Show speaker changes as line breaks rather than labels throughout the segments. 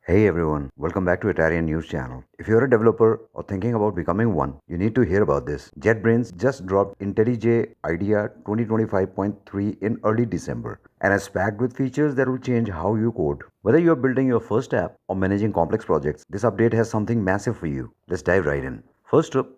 Hey everyone, welcome back to Italian News Channel. If you're a developer or thinking about becoming one, you need to hear about this. JetBrains just dropped IntelliJ IDEA 2025.3 in early December and is packed with features that will change how you code. Whether you're building your first app or managing complex projects, this update has something massive for you. Let's dive right in. First up,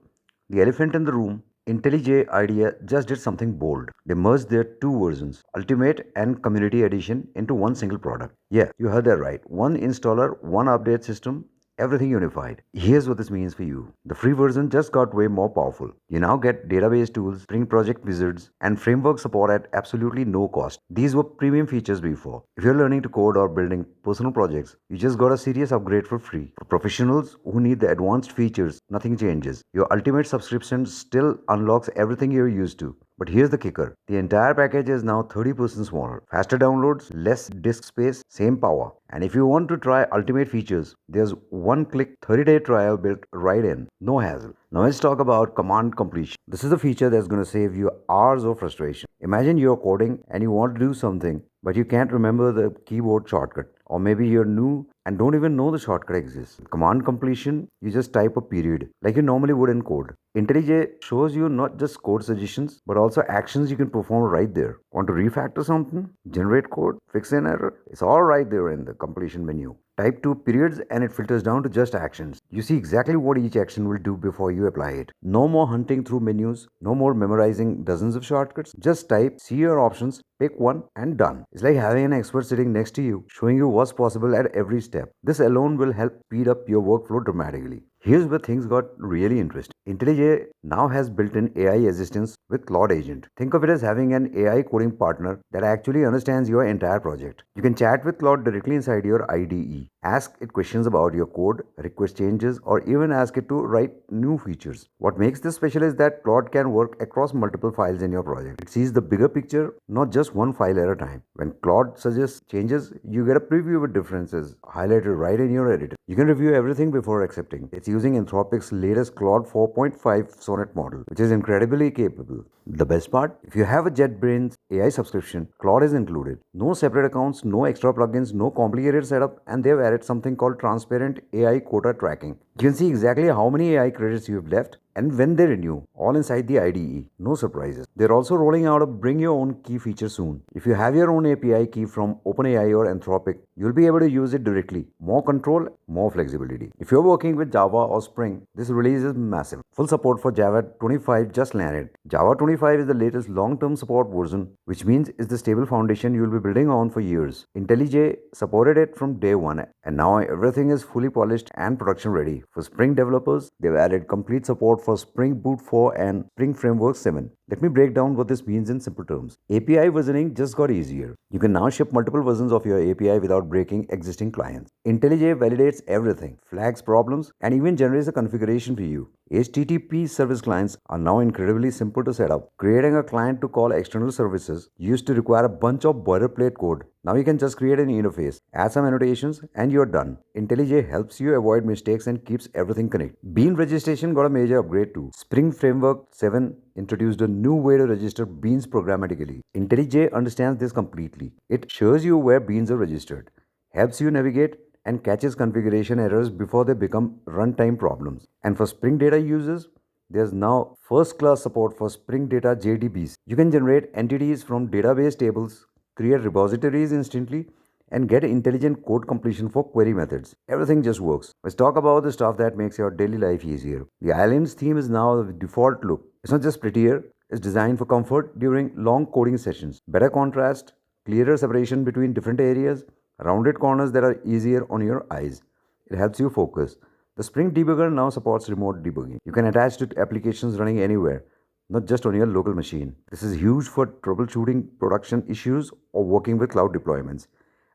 the elephant in the room. IntelliJ IDEA just did something bold. They merged their two versions, Ultimate and Community Edition, into one single product. Yeah, you heard that right. One installer, one update system, everything unified. Here's what this means for you. The free version just got way more powerful. You now get database tools, Spring Project wizards, and framework support at absolutely no cost. These were premium features before. If you're learning to code or building personal projects, you just got a serious upgrade for free. For professionals who need the advanced features, nothing changes. Your ultimate subscription still unlocks everything you're used to. But here's the kicker. The entire package is now 30% smaller. Faster downloads, less disk space, same power. And if you want to try ultimate features, there's one-click 30-day trial built right in. No hassle. Now let's talk about command completion. This is a feature that's going to save you hours of frustration. Imagine you're coding and you want to do something, but you can't remember the keyboard shortcut. Or maybe you're new and don't even know the shortcut exists. With command completion, you just type a period like you normally would in code. IntelliJ shows you not just code suggestions, but also actions you can perform right there. Want to refactor something? Generate code? Fix an error? It's all right there in the completion menu. Type two periods and it filters down to just actions. You see exactly what each action will do before you apply it. No more hunting through menus, no more memorizing dozens of shortcuts. Just type, see your options, pick one, and done. It's like having an expert sitting next to you, showing you what's possible at every step. This alone will help speed up your workflow dramatically. Here's where things got really interesting. IntelliJ now has built-in AI assistance with Claude Agent. Think of it as having an AI coding partner that actually understands your entire project. You can chat with Claude directly inside your IDE. Ask it questions about your code, request changes, or even ask it to write new features. What makes this special is that Claude can work across multiple files in your project. It sees the bigger picture, not just one file at a time. When Claude suggests changes, you get a preview with differences highlighted right in your editor. You can review everything before accepting. It's using Anthropic's latest Claude 4.5 Sonnet model, which is incredibly capable. The best part? If you have a JetBrains AI subscription, Claude is included. No separate accounts, no extra plugins, no complicated setup, and they've added something called transparent AI quota tracking. You can see exactly how many AI credits you have left and when they renew, all inside the IDE. No surprises. They're also rolling out a bring your own key feature soon. If you have your own API key from OpenAI or Anthropic, you'll be able to use it directly. More control, more flexibility. If you're working with Java or Spring, this release is massive. Full support for Java 25 just landed. Java 25 is the latest long-term support version, which means it's the stable foundation you'll be building on for years. IntelliJ supported it from day one, and now everything is fully polished and production ready. For Spring developers, they've added complete support for Spring Boot 4 and Spring Framework 7. Let me break down what this means in simple terms. API versioning just got easier. You can now ship multiple versions of your API without breaking existing clients. IntelliJ validates everything, flags problems, and even generates a configuration for you. HTTP service clients are now incredibly simple to set up. Creating a client to call external services used to require a bunch of boilerplate code. Now you can just create an interface, add some annotations, and you're done. IntelliJ helps you avoid mistakes and keeps everything connected. Bean registration got a major upgrade too. Spring Framework 7 introduced a new way to register beans programmatically. IntelliJ understands this completely. It shows you where beans are registered, helps you navigate, and catches configuration errors before they become runtime problems. And for Spring Data users, there's now first-class support for Spring Data JDBs. You can generate entities from database tables, create repositories instantly, and get intelligent code completion for query methods. Everything just works. Let's talk about the stuff that makes your daily life easier. The Islands theme is now the default look. It's not just prettier, it's designed for comfort during long coding sessions. Better contrast, clearer separation between different areas, rounded corners that are easier on your eyes. It helps you focus. The Spring Debugger now supports remote debugging. You can attach to applications running anywhere, not just on your local machine. This is huge for troubleshooting production issues or working with cloud deployments.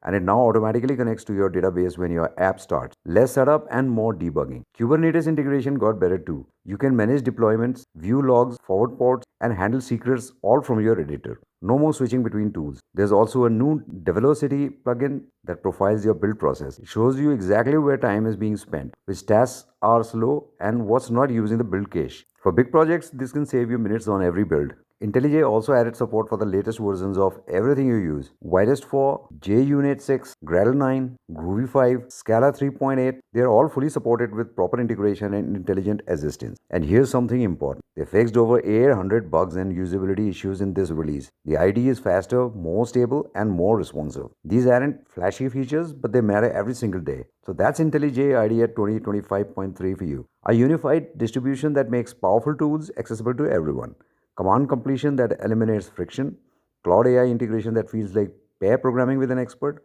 And it now automatically connects to your database when your app starts. Less setup and more debugging. Kubernetes integration got better too. You can manage deployments, view logs, forward ports, and handle secrets all from your editor. No more switching between tools. There's also a new Velocity plugin that profiles your build process. It shows you exactly where time is being spent, which tasks are slow, and what's not using the build cache. For big projects, this can save you minutes on every build. IntelliJ also added support for the latest versions of everything you use. Wireless 4, JUnit 6, Gradle 9, Groovy 5, Scala 3.8. They are all fully supported with proper integration and intelligent assistance. And here's something important. They fixed over 800 bugs and usability issues in this release. The IDE is faster, more stable, and more responsive. These aren't flashy features, but they matter every single day. So that's IntelliJ IDEA 2025.3 for you. A unified distribution that makes powerful tools accessible to everyone. Command completion that eliminates friction, Cloud AI integration that feels like pair programming with an expert,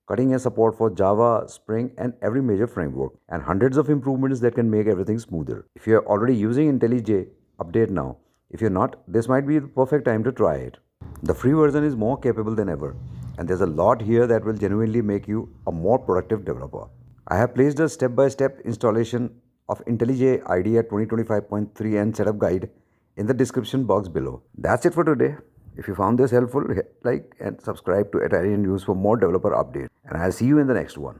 cutting edge support for Java, Spring, and every major framework, and hundreds of improvements that can make everything smoother. If you're already using IntelliJ, update now. If you're not, this might be the perfect time to try it. The free version is more capable than ever, and there's a lot here that will genuinely make you a more productive developer. I have placed a step by step installation of IntelliJ IDEA 2025.3 and setup guide in the description box below. That's it for today. If you found this helpful, hit like and subscribe to Italian News for more developer updates. And I'll see you in the next one.